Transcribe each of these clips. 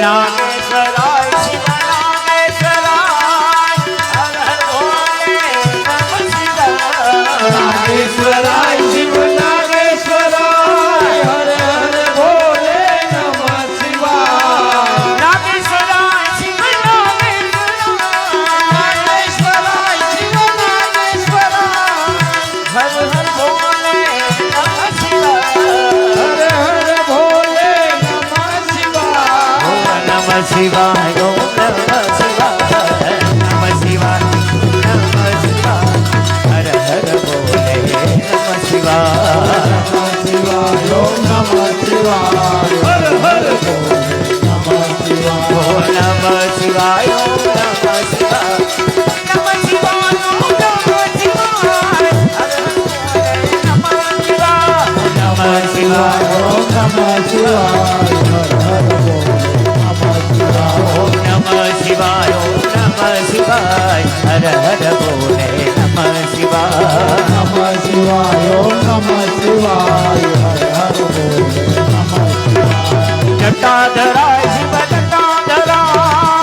નાગેશ્વરાય શિવ નાગેશ્વરાય હર હર ભોલે નમઃ શિવાય નાગેશ્વરાય શિવ નાગેશ્વરાય હર હર ભોલે નમઃ શિવાય નાગેશ્વરાય શિવ નાગેશ્વરાય શિવ નાગેશ્વરાય હર હર ભોલે નમઃ શિવાય હર હર ભોલે નમઃ શિવાય નમઃ શિવાય ઓમ નમઃ શિવાય નમઃ શિવાય નમઃ શિવાય હર હર ભોલે નમઃ શિવાય ઓમ નમઃ શિવાય હર હર ભોલે નમઃ શિવાય ઓમ નમઃ શિવાય ઓમ નમઃ શિવાય નમઃ શિવાય ઓમ નમઃ શિવાય હર હર ભોલે નમઃ શિવાય નમઃ શિવાય ઓમ નમઃ શિવાય હર હર ભોલે નમઃ શિવાય ઓમ નમઃ શિવાય ઓમ નમઃ શિવાય હર હર ભોલે નમઃ શિવાય નમઃ શિવાય ઓમ નમઃ શિવાય હર હર ભોલે નમઃ શિવાય જટાધરાય શિવ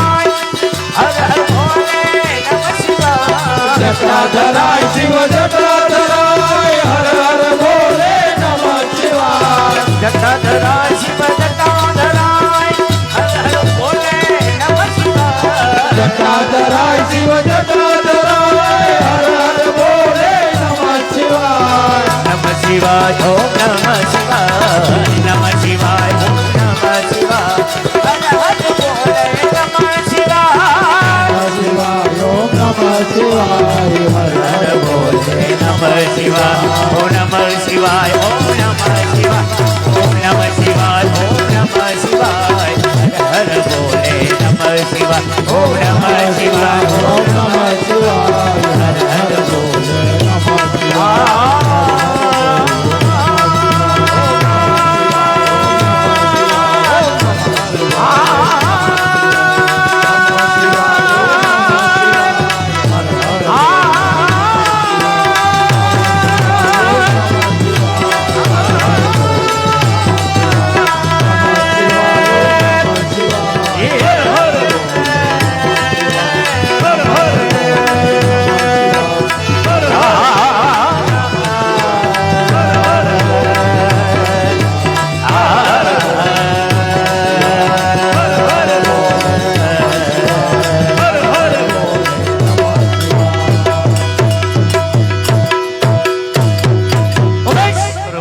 જટાધરાય હર હર ભોલે નમઃ શિવાય જટાધરાય શિવ જટાધરાય હર હર ભોલે નમઃ શિવાય જટાધરાય શિવ જટાધરાય હર હર ભોલે નમઃ શિવાય જટાધરાય શિવ જટાધરાય હર હર ભોલે નમઃ શિવાય નમઃ શિવાય ઓમ નમઃ શિવાય નમઃ શિવાય ઓમ નમઃ શિવાય હર હર ભોલે નમઃ શિવાય શિવાય ઓમ નમઃ શિવાય હર હર ભોલે નમઃ શિવાય ઓમ નમઃ શિવાય ઓમ નમઃ શિવાય ઓમ નમઃ શિવાય ઓમ નમઃ શિવાય હર હર ભોલે નમઃ શિવાય ઓમ નમઃ શિવાય ઓમ નમઃ શિવાય હર હર ભોલે નમઃ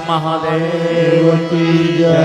મહાદેવ કી જય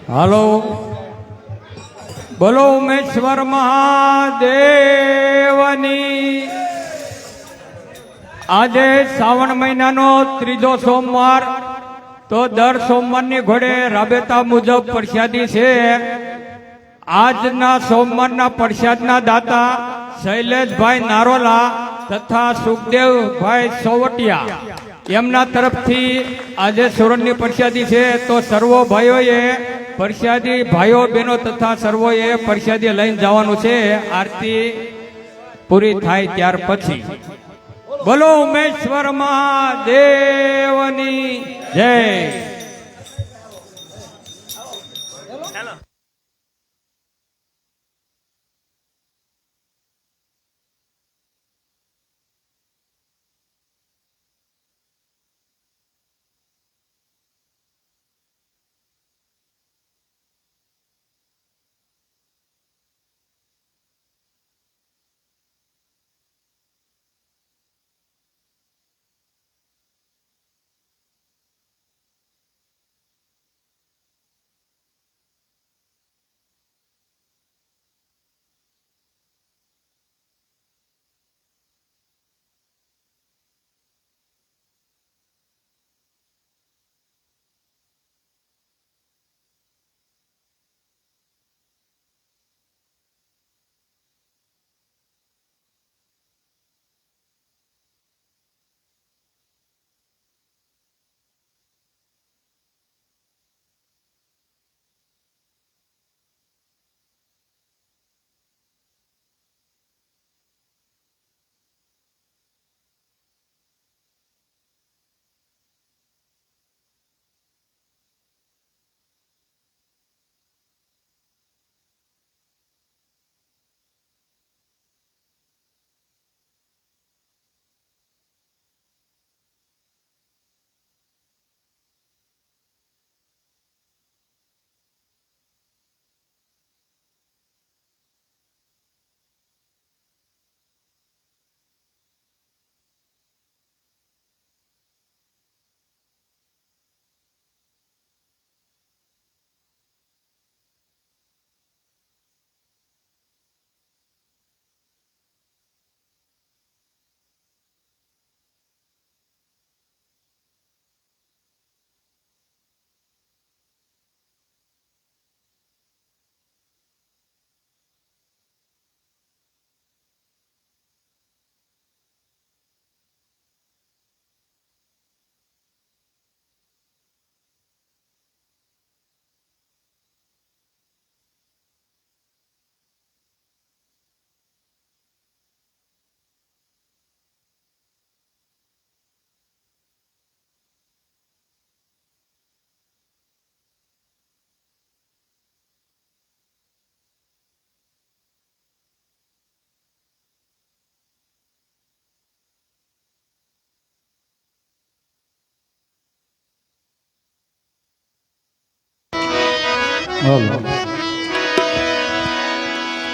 હાલો બોલો ઉમેશ્વર મહાદેવની. આજે શ્રાવણ મહિનાનો ત્રીજો સોમવાર, તો દર સોમવારની ઘોડે રાબેતા મુજબ પ્રસાદી છે. આજના સોમવારના પ્રસાદના દાતા શૈલેષભાઈ નારોલા તથા સુખદેવભાઈ સોવટિયા, એમના તરફથી આજે સુરણની પ્રસાદી છે. તો સર્વો ભાઈઓએ પ્રસાદી, ભાઈઓ બહેનો તથા સર્વોએ પ્રસાદી લઈને જવાનું છે આરતી પૂરી થાય ત્યાર પછી. બોલો ઉમેશ્વર મહાદેવની જય.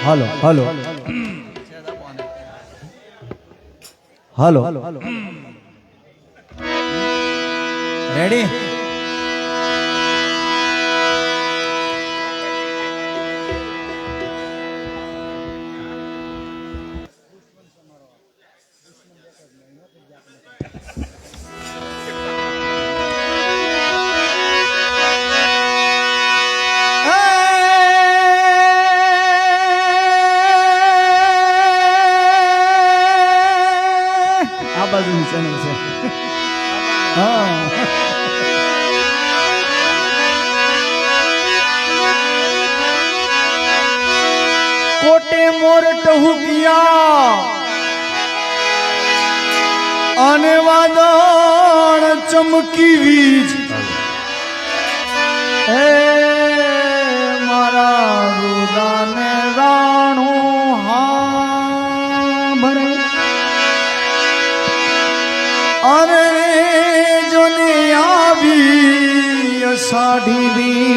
હાલો હાલો હાલો હાલો રેડી. આ બાજુની ચેનલ છે. હા કોટે મોર ટહુકિયા અને વાદળ ચમકી વીજ હે મારા રુદાને રાણું હા ભરે અરે જોને આવી અષાઢી બી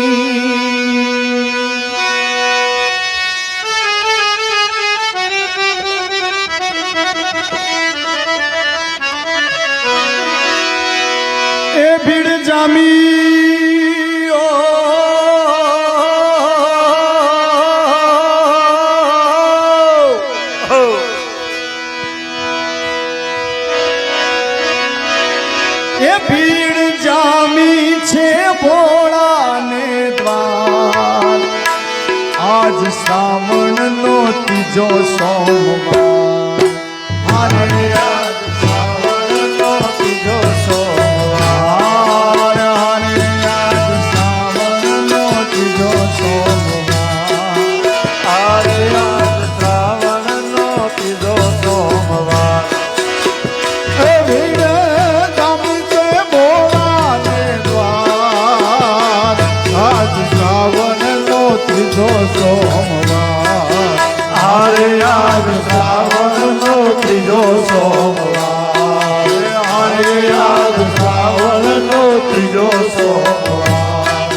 એ ભીડ જામી ઓ શ્રાવણનો ત્રીજો સોમવાર હરે આજ શ્રાવણનો ત્રીજો સોમવાર હરે આજ શ્રાવણનો ત્રીજો સોમવાર હરે આજ શ્રાવણનો ત્રીજો સોમવાર હે વીર ગામ છે ભોળાને દ્વાર આજ શ્રાવણનો ત્રીજો સોમવાર હરે આજ શ્રાવણનો ત્રીજો સોમવાર હરે આજ શ્રાવણનો ત્રીજો સોમવાર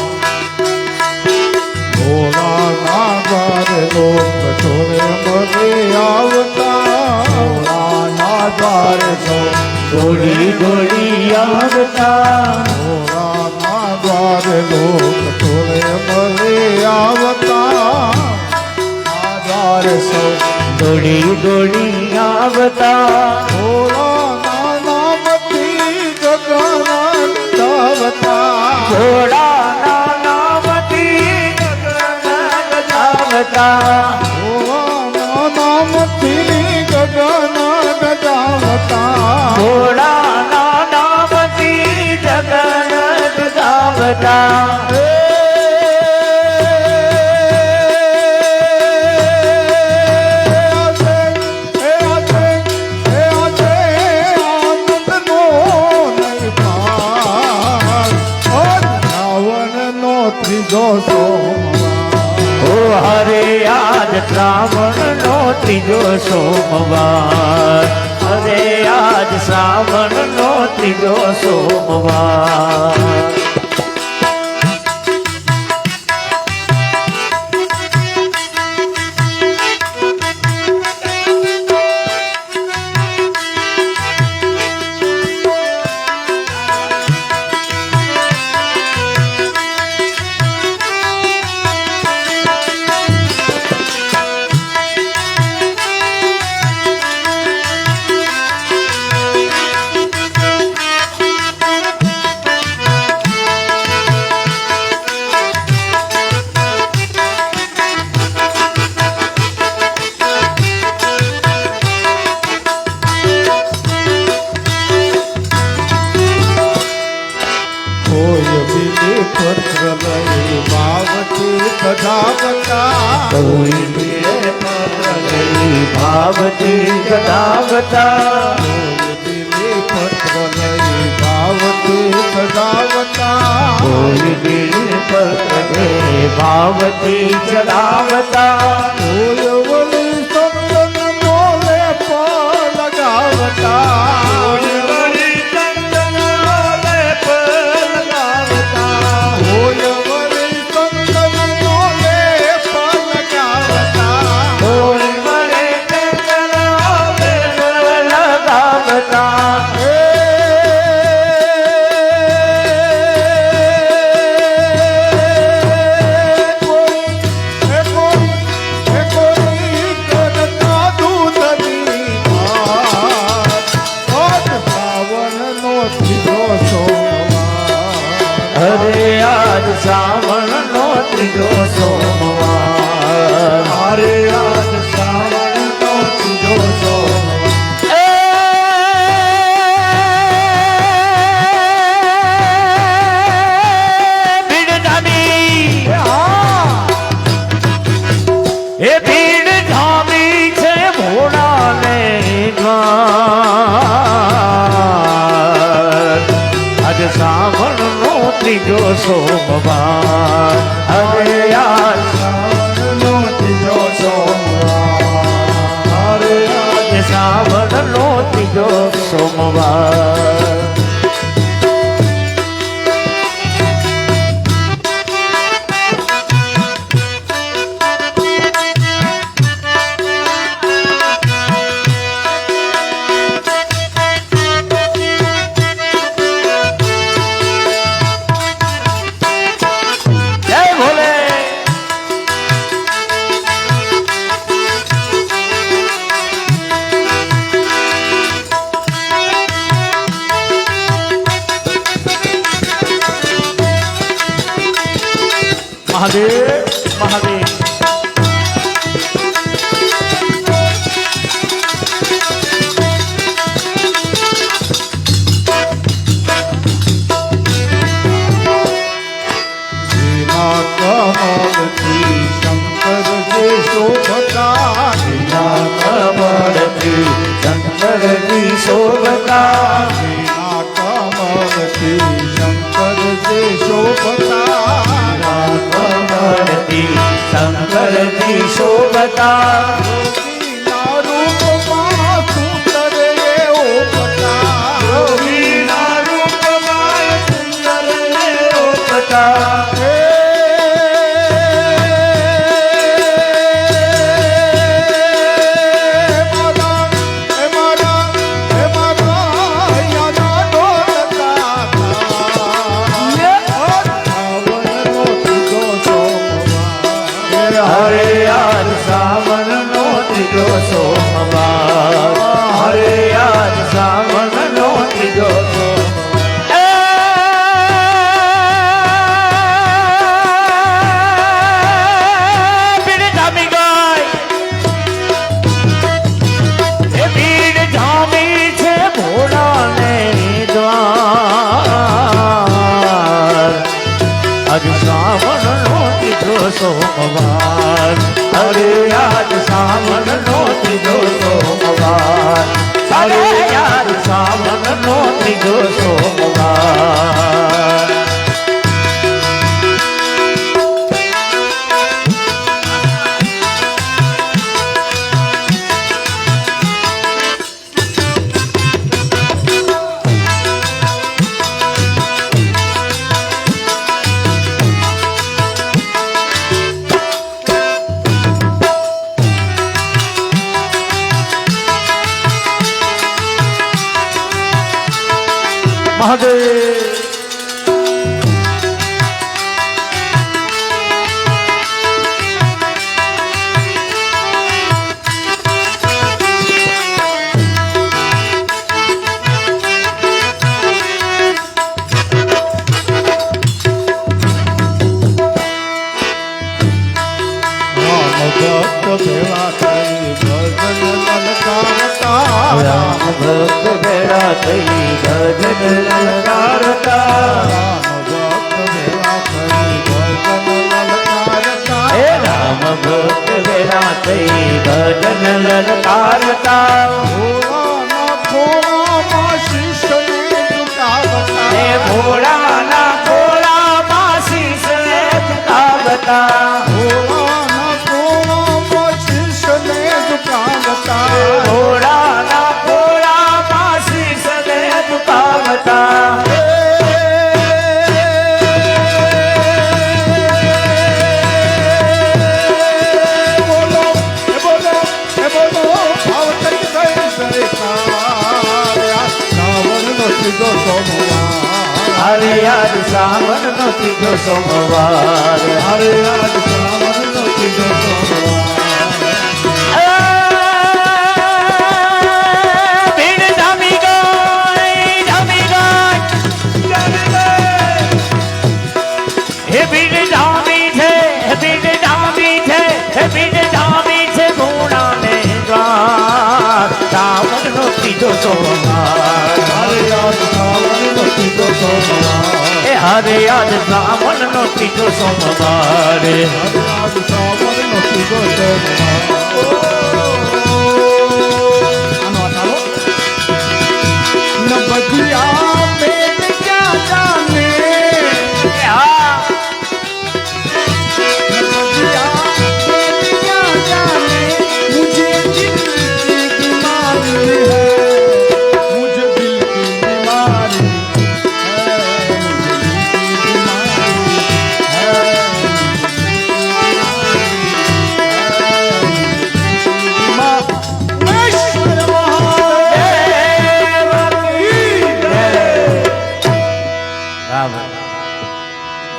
ભોળાના દ્વારે લોક છોરે મરે આવતા ભોળાના દ્વારે સો દોડી દોડી આવતા ભોળાના દ્વારે લોક છોરે મરે આવતા આ દ્વારે સો દોડી દોડી આવતા ભોળાના નામથી જગન્નાથ આવતા ઘોડાના નામથી જગન્નાથ જાવતા ભોળાના નામથી ગગન ગજાવતા ઘોડાના નામથી જગન્નાથ જાવતા ત્રીજો સોમવાર ઓ હરે આજ શ્રાવણનો ત્રીજો સોમવાર હરે આજ શ્રાવણનો ત્રીજો સોમવાર કોઈ બીજે પત્ર લઈ ભાવથી કઢાવતા કોઈ બીજે પત્ર લઈ ભાવથી કઢાવતા કોઈ બીજે પત્ર લઈ ભાવથી કઢાવતા કોઈ બીજે પત્ર લઈ ભાવથી ચડાવતા કોઈ વળી સંતન મોલે પર લગાવતા કોઈ વળી સંતન મોલે પર લગાવતા કોઈ વળી સંતન મોલે પર લગાવતા કોઈ મળે લગાવતા હરે આજ શ્રાવણનો ત્રીજો સોમવાર હરે આજ શ્રાવણનો ત્રીજો સોમવાર ભીડ જામી એ ભીડ જામી છે ભોળાને દ્વાર આજ શ્રાવણનો ત્રીજો સોમવાર હરે આજ શ્રાવણનો ત્રીજો સોમવાર હરે આજ શ્રાવણનો ત્રીજો સોમવાર જય ભોલે મહાદેવ મહાદેવ શંકરજી શોભતા વીણા કમળથી શંકરજી શોભતા કમળથી શંકરજી શોભતા યોગીના રૂપમાં સુંદર એવો પતા યોગીના રૂપમાં સુંદર એવો પતા હરે આજ સાવન નો ત્રીજો સોમવાર હરે આજ સાવન નો ત્રીજો આજ સાવન નો ત્રીજો સોમવાર હરે આજ સાવન નો ત્રીજો સોમવાર હરે આજ સાવન નો ત્રીજો સોમવાર મહાદેવ ભક્ત ભેળા થઈ ભજન લલકારતા રામ ભક્ત ભેળા થઈ ભજન લલકારતા ભક્ત ભેળા થઈ ભજન લલકારતા હે રામ ભક્ત ભેળા થઈ ભજન લલકારતા ભોળાના ખોળામાં શીશને ઝુકાવતા હે ભોળાના ખોળામાં શીશને ઝુકાવતા ભોળાના ખોળામાં શીશને ઝુકાવતા ભોળાના ખોળામાં શીશને ઝુકાવતા બોલો એ બોલો એ બોલો ભાવતરી થઈ સરકાર શ્રાવણનો ત્રીજો સોમવાર હરે આજ સાવન નો ત્રીજો સોમવાર હરે આજ શ્રાવણનો ત્રીજો સોમવાર ભીડ જામી ગઈ જામી ગઈ હે ભીડ જામી છે હે ભીડ જામી છે હે ભીડ જામી છે ભોળાને દ્વાર સાવન નો ત્રીજો સોમવાર હરે આજ શ્રાવણનો ત્રીજો સોમવાર હે હરે આજ સાવન નો ત્રીજો સોમવાર હરે આજ શ્રાવણનો ત્રીજો સોમવાર ન બધિયા મેં ક્યાં જાને આ मुझे दिल की बीमारी है मुझे दिल की बीमारी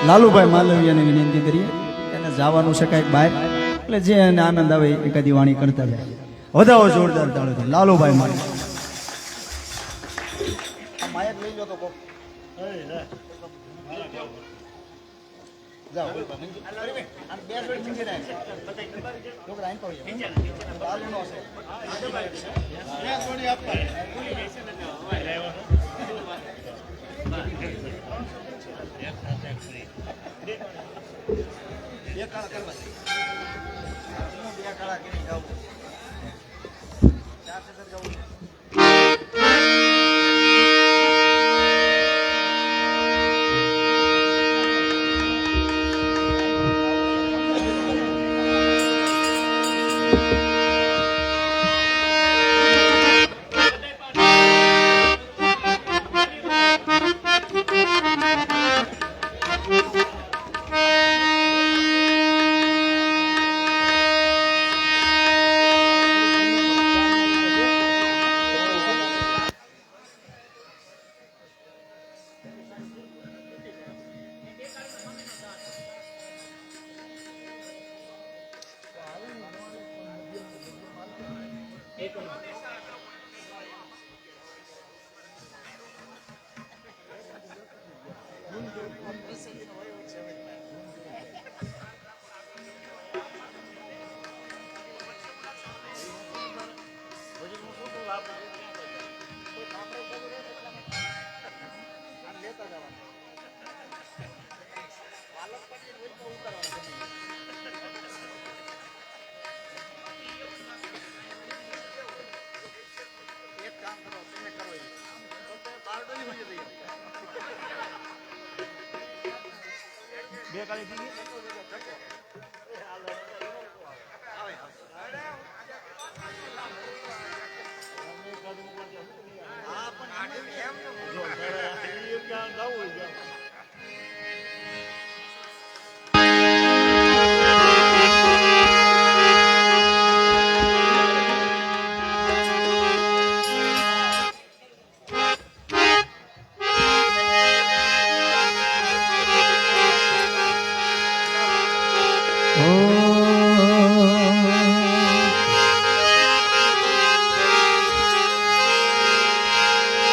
લાલુભાઈ માલવિયાને વિનંતી કરીએ એને જવાનું છે કાંઈક બહાર એટલે જે એને આનંદ આવે એકાદી વાણી કરતા જાય વધાવો જોરદાર તાળીથી લાલુભાઈ માલવિયા જવું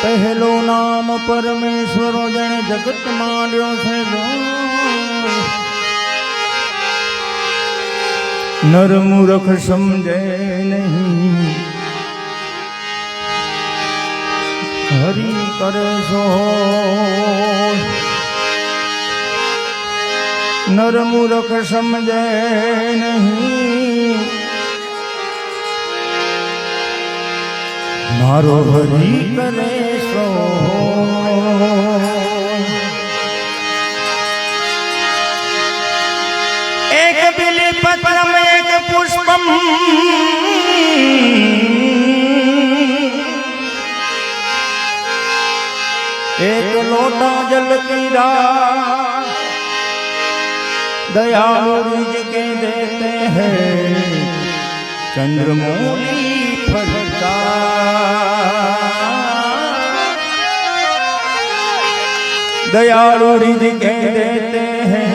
પહેલો નામ પરમેશ્વરો જણે જગત માંડ્યો છે નર મૂર્ખ સમજે નહીં હરી કરે સો નર મૂર્ખ સમજે નહીં મારો હરી કરે સો એક બિલી પત્રમ એક પુષ્પમ एक लोटा जल पीरा दयालु रिझ के देते हैं चंद्रमौली फलता दयालु रिझ के देते हैं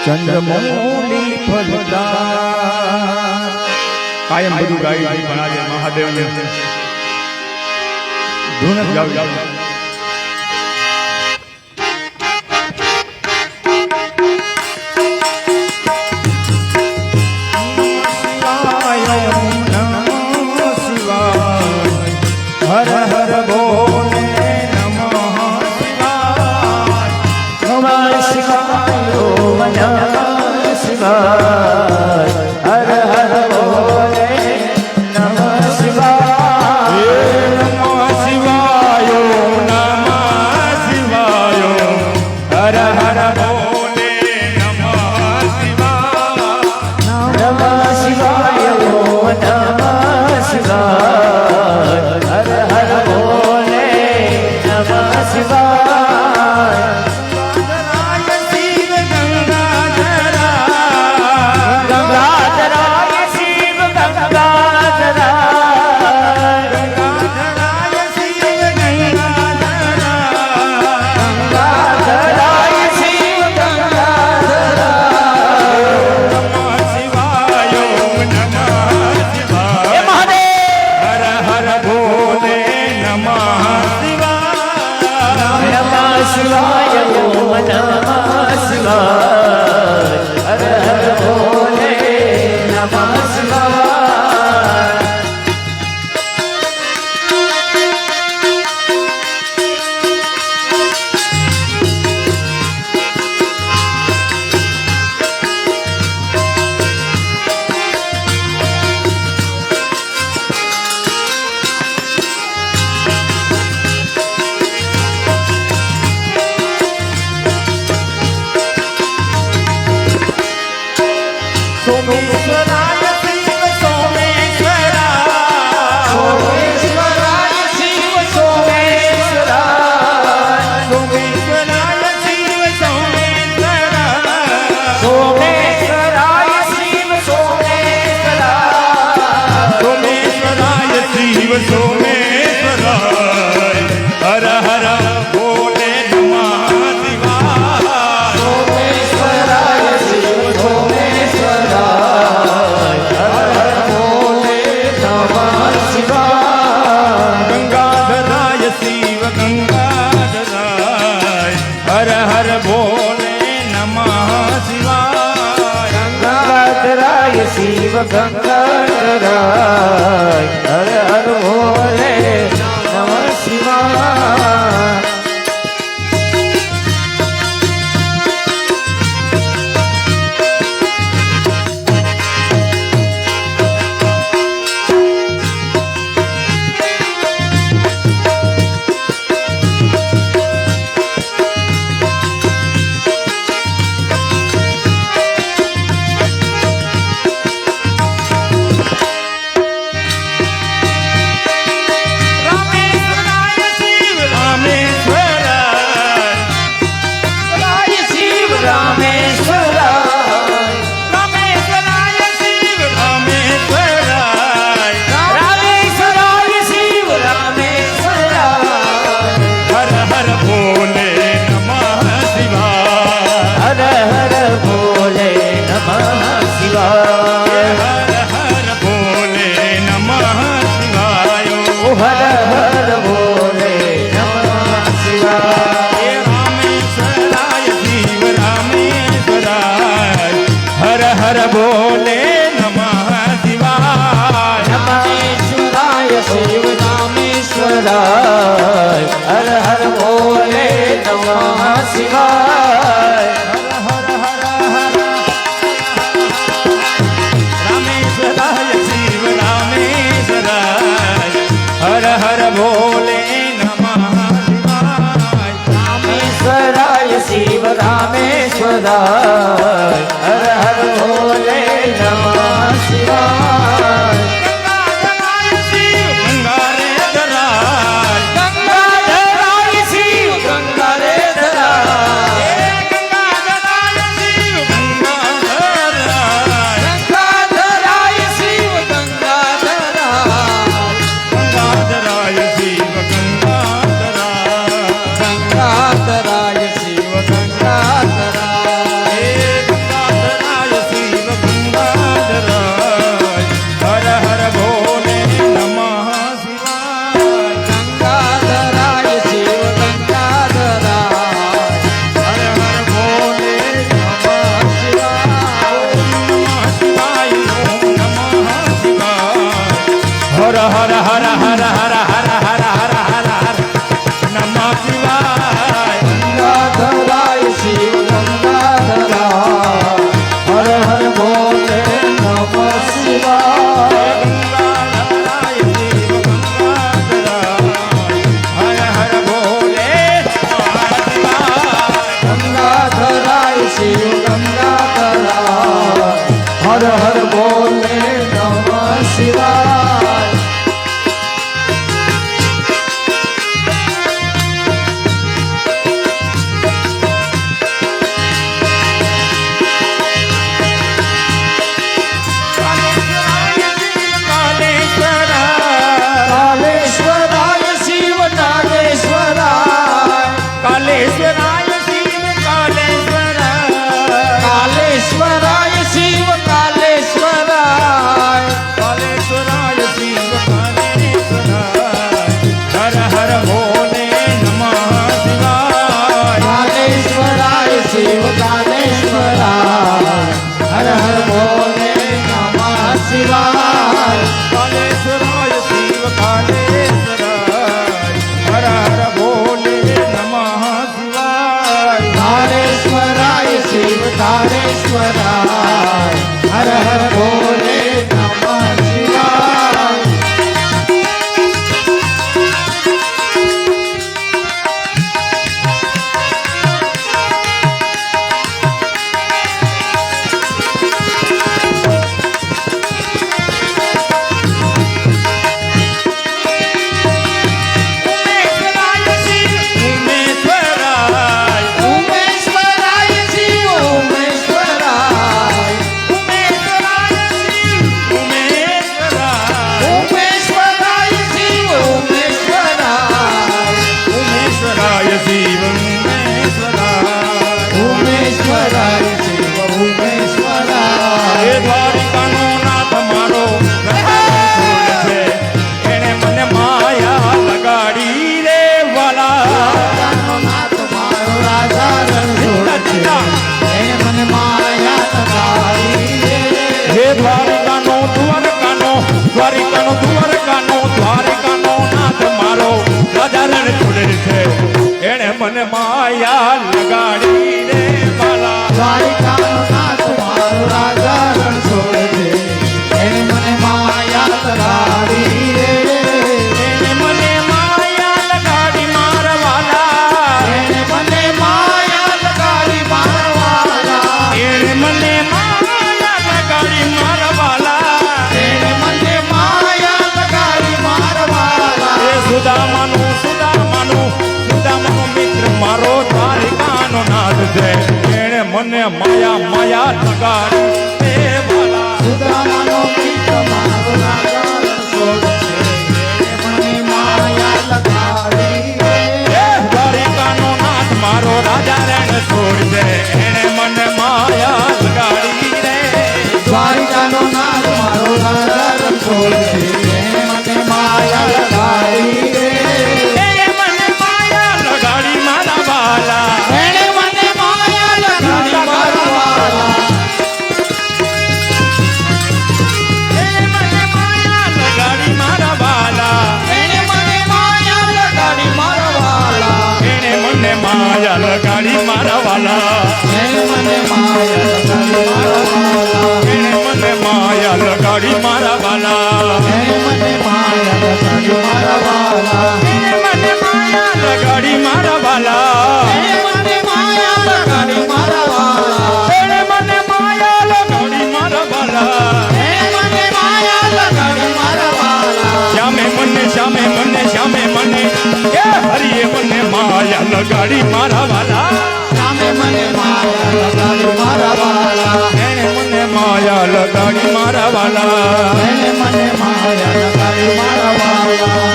चंद्रमौली फलता કાયમ બધું ગાય પણ આજે મહાદેવને ધૂન જ ગાવ हर हर बोले नमः शिवाय नमः शिवाय नमः शिवाय हर हर बोले नमः शिवाय नमः शिवाय ગંગાધરાય હર હર ભોલે નમઃ શિવાય બોલે નમઃ શિવાય રામેશ્વરાય શિવ રામેશ્વરાય હર હર ભોલે નમઃ શિવાય રામેશ્વરાય શિવ રામેશ્વરાય હર હર ભોલે નમઃ શિવાય રામેશ્વરાય શિવ રામેશ્વરાય હર હર ભોલે નમઃ શિવાય ગંગાધરાય શિવ ગંગાધરાય ગંગાધરાય શિવ ગંગાધરાય ગંગાધરાય શિવ ગંગાધરાય ગંગાધરાય શિવ ગંગાધરાય ગંગાધરાય શિવ ગંગાધરાય ગંગાધરાય શિવ ગંગાધરાય ગંગાધરાય શિવ ગંગાધરાય હર હર ભોલે નમઃ શિવાય ગંગાધરાય શિવ ગંગાધરાય હર હર ભોલે નમઃ શિવાય નમઃ શિવાય નમઃ શિવાય હર હર હર હર હર હર હર હર હર હર નમઃ શિવાય ગંગાધરાય શિવ ગંગાધરાય હર હર ભોલે નમઃ શિવાય ગંગાધરાય શિવ ગંગાધરાય હર હર ભોલે નમઃ શિવાય ગંગાધરાય શિવ ગંગાધરાય હર હર ભોલે નમઃ શિવાય કાલેશ્વરાય શિવ કાલેશ્વરાય કાલેશ્વરાય શિવ કાલેશ્વરાય કાલેશ્વરાય શિવ કાલેશ્વરાય કાલેશ્વરાય શિવ કાલેશ્વરાય હર હર ભોલે નમઃ શિવાય કાલેશ્વરાય શિવ કાલેશ્વરાય હર હર ભોલે નમઃ શિવાય કાલેશ્વરાય શિવ કાલેશ્વરાય હર હર ભોલે નમઃ શિવાય કાલેશ્વરાય શિવ કાલેશ્વરાય હર હર ભોલે નમઃ શિવાય દ્વારિકાનો નાથ મારો રાજા રણ છોડે છે એને મને માયા લગાડી રે બાલા દ્વારિકાનો નાથ મારો રાજા રણ છોડે છે એને મને માયા લગાડી રે એને મને માયા લગાડી મારા વાલા એને મને માયા લગાડી મારા વાલા એને મને માયા લગાડી મારા વાલા એને મને માયા લગાડી મારા વાલા એ સુદામાનો મિત્ર મારો દ્વારિકાનો નાથ છે એને મને માયા લગાડી એ વાલા સુદામાનો મિત્ર મારો રાજા રણ છોડે છે એને મને માયા લગાડી રે એ દ્વારિકાનો નાથ મારો રાજા રણ છોડ છે એને મને માયા લગાડી રે દ્વારિકાનો નાથ મારો રાજા રણ છોડે છે એને મને માયા લગાડી રે એને મને માયા લગાડી મારા વાલા એને મને માયા લગાડી મારા વાલા એને મને માયા લગાડી મારા વાલા એને મને માયા લગાડી મારા વાલા એને મને માયા લગાડી મારા વાલા એને મને માયા લગાડી મારા વાલા એને મને માયા લગાડી મારા વાલા એને મને માયા લગાડી મારા વાલા એને મને માયા લગાડી મારા વાલા એને મને માયા લગાડી મારા વાલા એને મને માયા લગાડી મારા વાલા એને મને માયા લગાડી મારા વાલા શ્યામે મને એ હરિએ મને માયા લગાડી મારા વાલા સામે મને માયા લગાડી મારા વાલા એને મને માયા લગાડી મારા વાલા એને મને માયા લગાડી મારા વાલા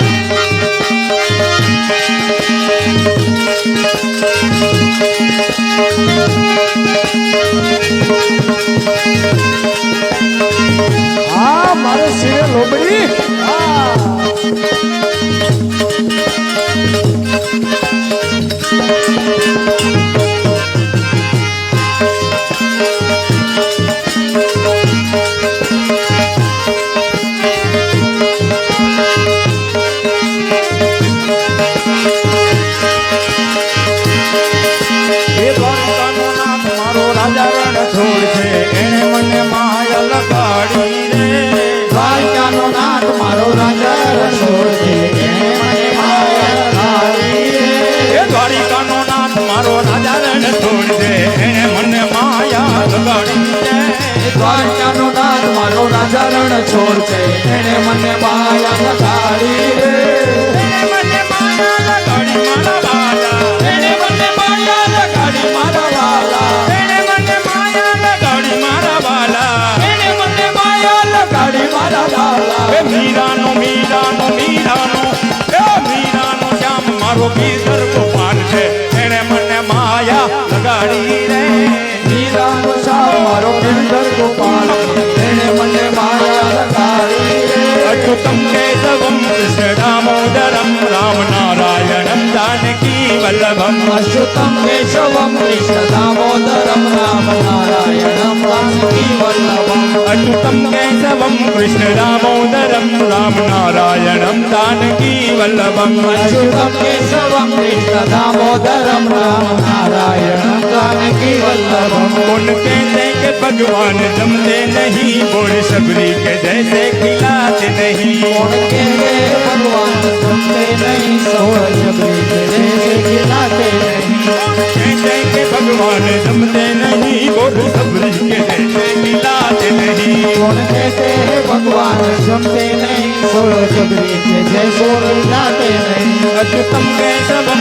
હા મારે શિરે લોબડી એ દ્વારકાનો નાથ મારો રાજા રણ છોડ છે એને મને માયા લગાડી રે દ્વારકાનો નાથ મારો રાજા રણ છોડ છે એને મને માયા લગાડી રે એ દ્વારિકાનો નાથ મારો રાજા રણ છોડ છે એને મને માયા લગાડી રે દ્વારકાનો નાથ મારો રાજા રણ છોડ છે એને મને માયા લગાડી રે એને મને માયા લગાડી મારા વાલા એને મને માયા લગાડી મારા વાલા એને મને માયા લગાડી મારા વાલા એને મને માયા લગાડી મારા વાલા એ મીરાનો શ્યામ મારો ગીધર ગોપાલ છે એને મને માયા લગાડી રે મીરાનો શાહ મારો કિંદર ગોપાલ એને મને માયા લગાડી રે અચ્યુતમ કેશવમ કૃષ્ણ દામોદરમ રામ નારાયણમ જાનકી વલ્લભમ અચ્યુતમ કેશવમ કૃષ્ણ દામોદરમ રામ નારાયણમ જાનકી વલ્લભમ અચ્યુતમ કેશવમ કૃષ્ણ દામોદરમ રામ નારાયણમ જાનકી વલ્લભમ અચ્યુતમ કેશવમ કૃષ્ણ દામોદરમ રામ નારાયણમ જાનકી વલ્લભમ कौन कहते कि भगवान जमते नहीं बोल शबरी के जैसे खिलाते नहीं कौन कहते भगवान जमते नहीं सोल शबरी के जैसे खिलाते नहीं कहते कि भगवान जमते नहीं बोल शबरी के जैसे खिलाते नहीं कौन कहते भगवान जमते नहीं सोल शबरी के जैसे खिलाते नहीं अच्युतम केशवम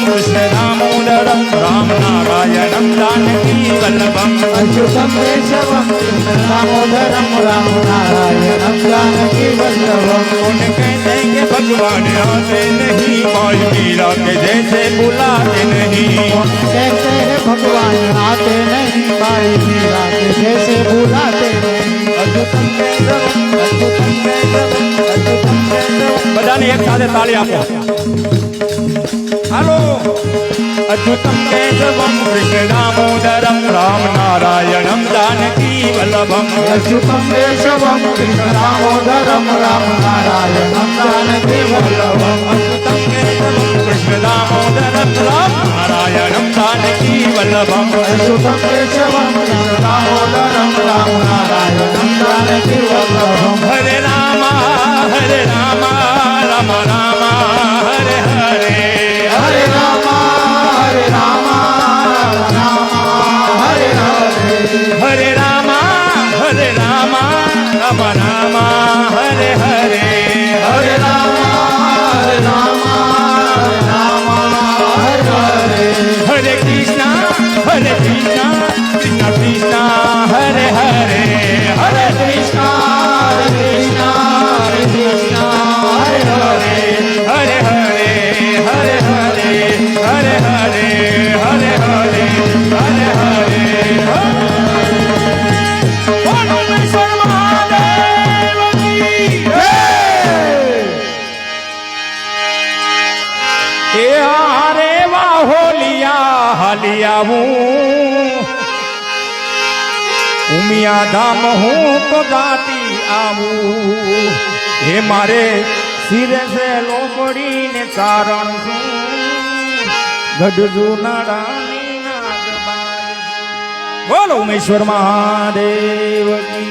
कृष्ण दामोदरम राम नारायणम जानकी वल्लभम अच्युतम केशवम कृष्ण दामोदरम राम नारायणम जानकी वल्लभम कौन कहते कि भगवान आते नहीं भाई मीरा के जैसे बुलाते नहीं कौन कहते हैं भगवान आते नहीं भाई मीरा के जैसे बुलाते नहीं અચ્યુતમ બધાને એક સાથે તાળી આપો હાલો अच्युतं केशवं कृष्ण दामोदरं राम नारायणं जानकी वल्लभम् अच्युतं केशवं कृष्ण दामोदरं राम नारायणं जानकी वल्लभम् अच्युतं केशवं कृष्ण दामोदरं राम नारायणं जानकी वल्लभम् अच्युतं केशवं कृष्ण दामोदरं राम नारायणं जानकी वल्लभम् हरे राम राम राम हरे हरे हरे राम राम हरे हरे हरे राम राम राम हरे हरे हरे राम राम हरे हरे हरे कृष्णा कृष्णा कृष्णा हरे हरे हरे कृष्णा कृष्णा हरे हरे हरे हरे हरे हरे हरे हरे हरे हरे हरे हरे परमेश्वर महादेव की ए हारे वाहोलिया हालिया उमिया धाम हूँ तो जाती आऊं हे मारे सिरे से लोबड़ी ने कारण गढ़ू नारायणी नागबाई बोलो उमेश्वर महादेव की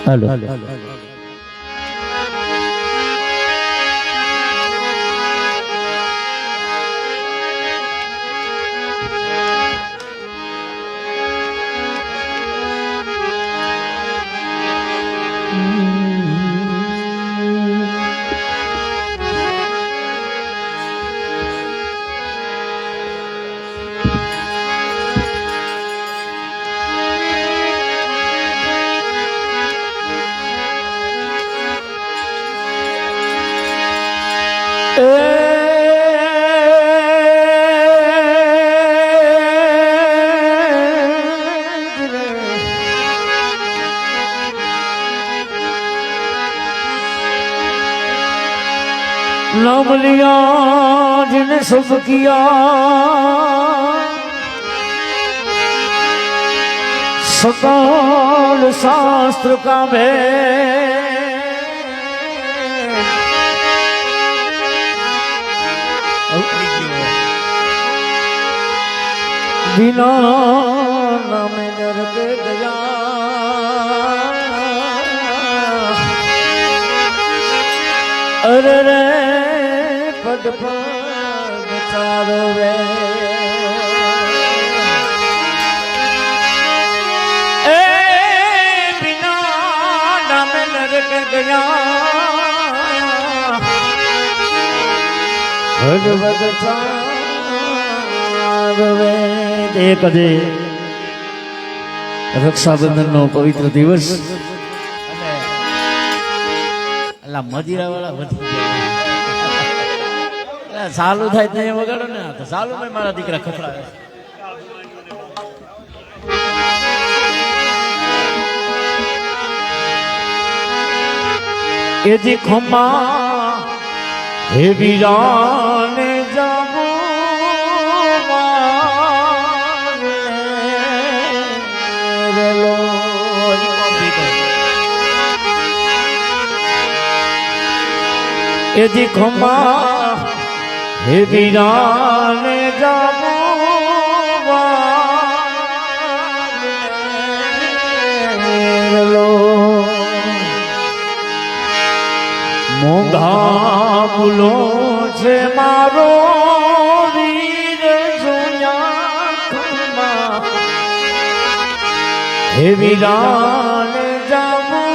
हेलो नाम लिया जिन्हें सब किया सकल शास्त्र का भेद बिना नाम दर्द गया अरे रे पद पद चारो वे ए बिना नाम दर्द गया भगवत चारो वे एक दे रक्षाबंधन नो पवित्र दिवस मजीरा वाला चालू થાય તો વગાડો ને તો ચાલુ માં મારા દીકરા ખખડાવે એ જી ખમા હે વીરાને જાબો એથી ખમા હે વીરાને જાવો મોંઘા બોલો છે મારો વીર જોયા હે વીરાને જાવો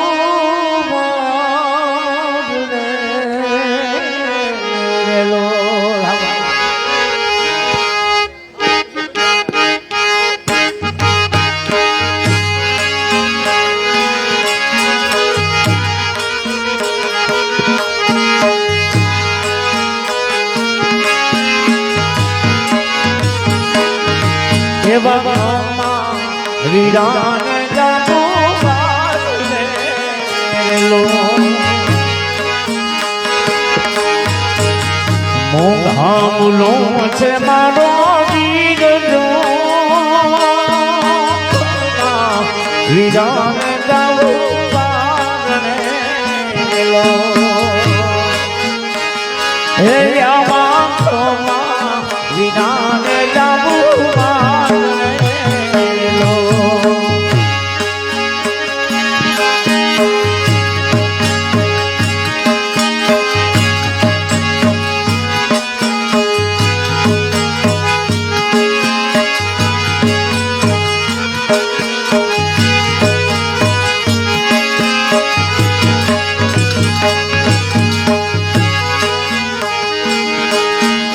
વીરાને જાવો મોંઘા મૂલો છે મારો વીર વીરાને જાવો હે વીરાને જાવો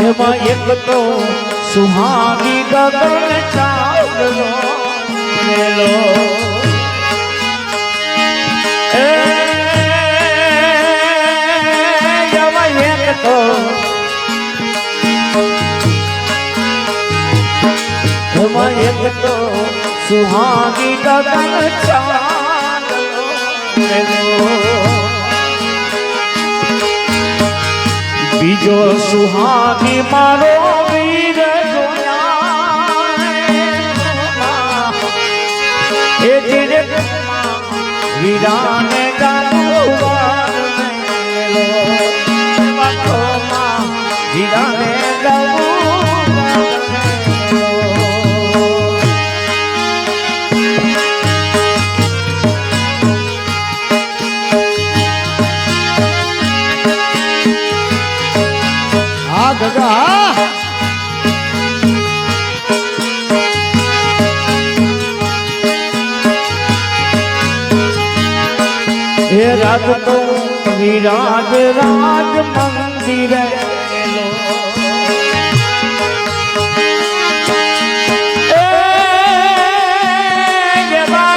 એમાં એક તો સુહાગી ગગન ચાંદલો મેલો એમાં એક તો સુહાગી ગગન ચાંદલો મેલો બીજો સુહાગી મારો વીર જોયા એ ધીરે વીરાને ગાવું વીરાને હે રાજ તો વિરાજ રાજ મંદિર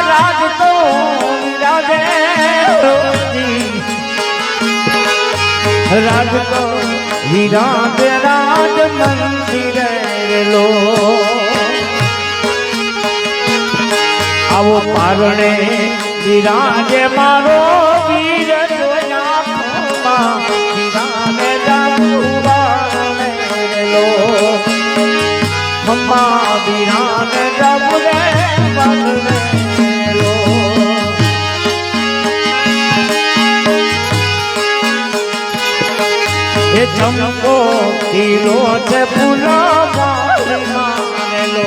રાજ તો વિરાજે રાજ તો વિરાજ રાજ મંદિર લો આવો પારણે વિરાજે મારો વીર જોયા વિરાને જાવું લો મમ્મા વિરાને જાવું લો એ ચમકો તીરો છે ફૂલો મારેલો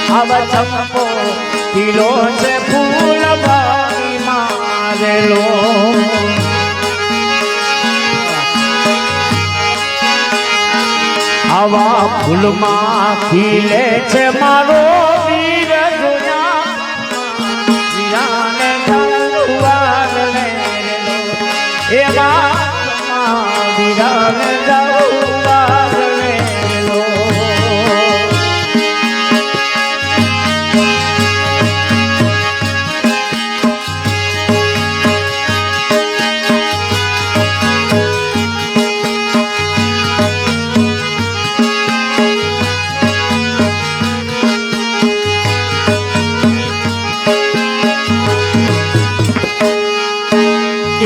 આવા ચમકો તીરો છે ફૂલ ભાઈ મારેલો આવા ફૂલમાં ખીલે છે મારો વીર જોયા વીરાને જાવું એવા વીરાને જાવું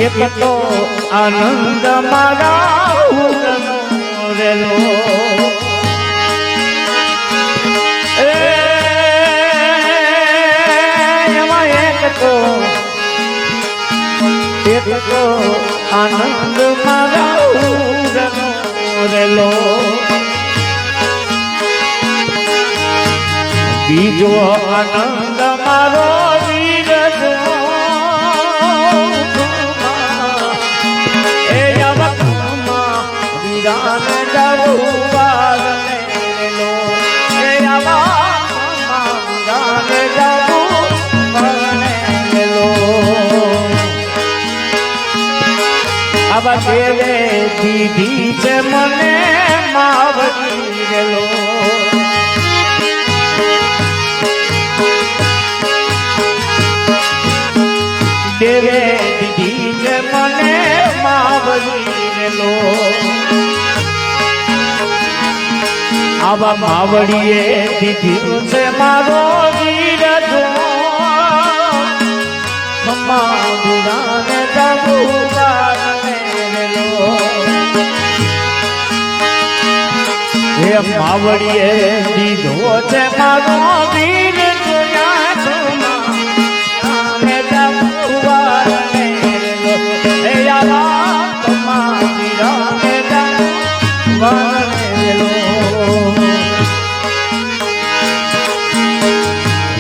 એક તો આનંદ મારા ઉગનો રેલો આનંદ મારા રેલો બીજો આનંદ મારો વીરજો એ આવકમાં વિરાન જવું વારને રેલો એ આવકમાં વિરાન જવું વારને રેલો આવા દેવે દીધી છે મને માવડી રેલો દેવે દીધી છે મને માવડી રેલો આવા માવડીએ દીધું છે મારો વીરજો માવડાને જવું વારને રેલો હે માવડીએ દીધો છે મારો વીરજો યાદમાં જવું વારને રેલો હે આવા માવડાને જવું વારને રેલો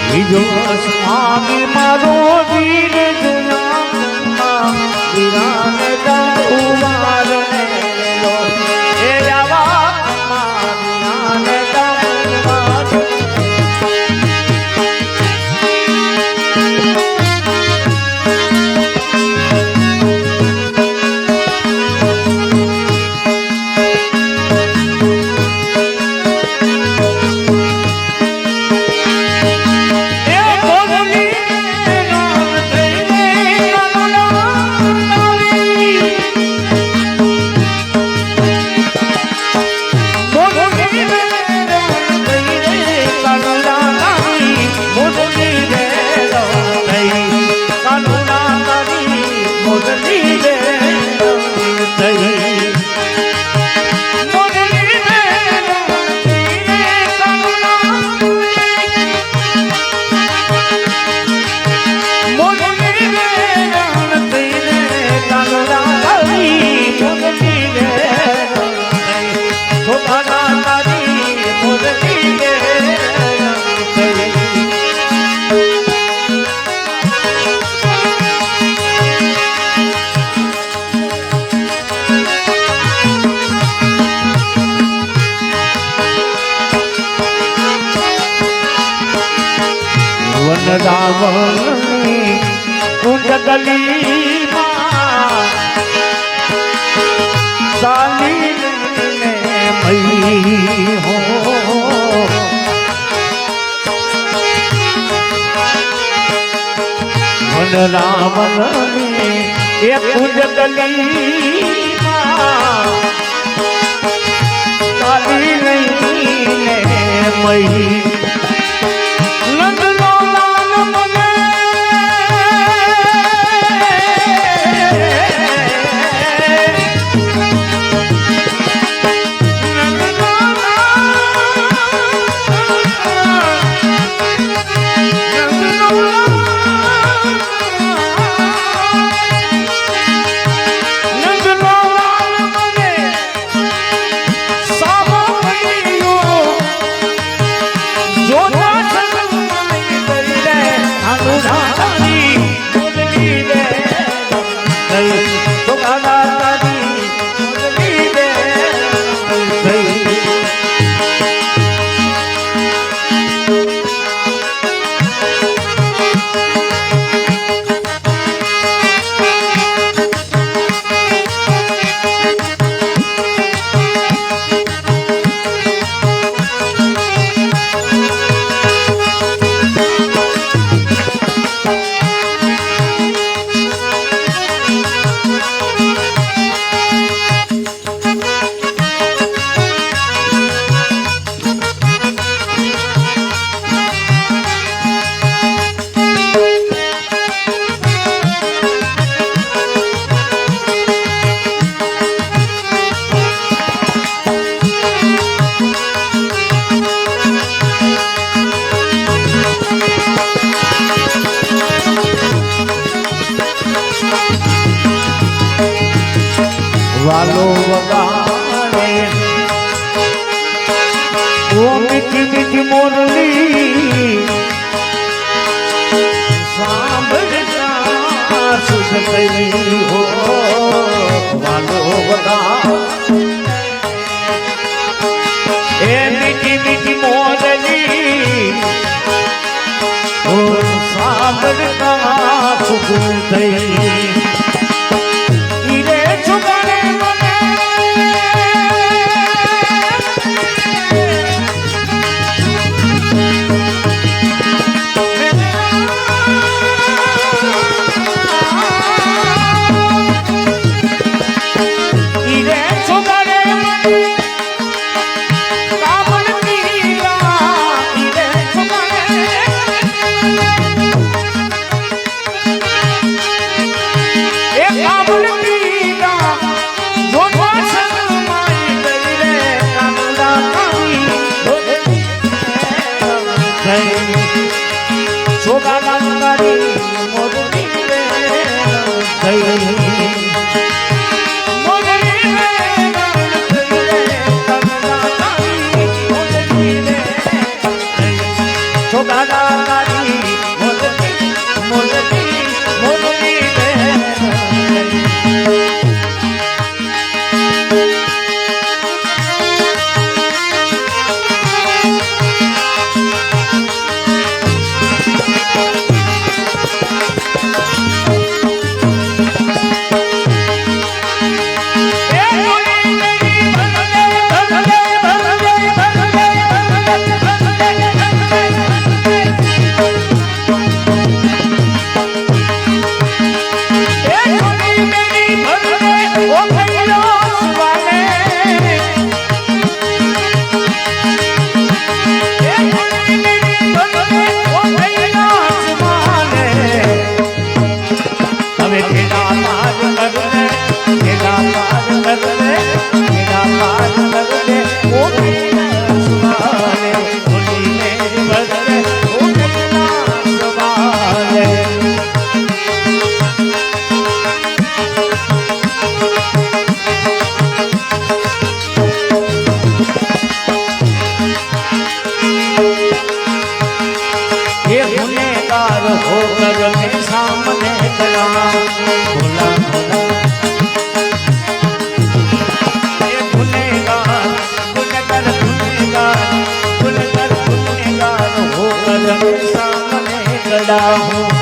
બીજો સ્વામી મારો વીર જુનામાં વિરાન જવું વારને રેલો હે આવા વિરાન જવું વારને રાવણની કુંડગલીમાં ચાલીને મહી હો વન રાવણની એ કુંડગલીમાં ચાલીને મહી વાલો વગાડે ઓ મીઠી મીઠી મોરલી સાંભળતા સુખ થઈ હો વાલો વગાડે એ મીઠી મીઠી મોરલી ઓ સાંભળતા સુખ થઈ સામને કડા હું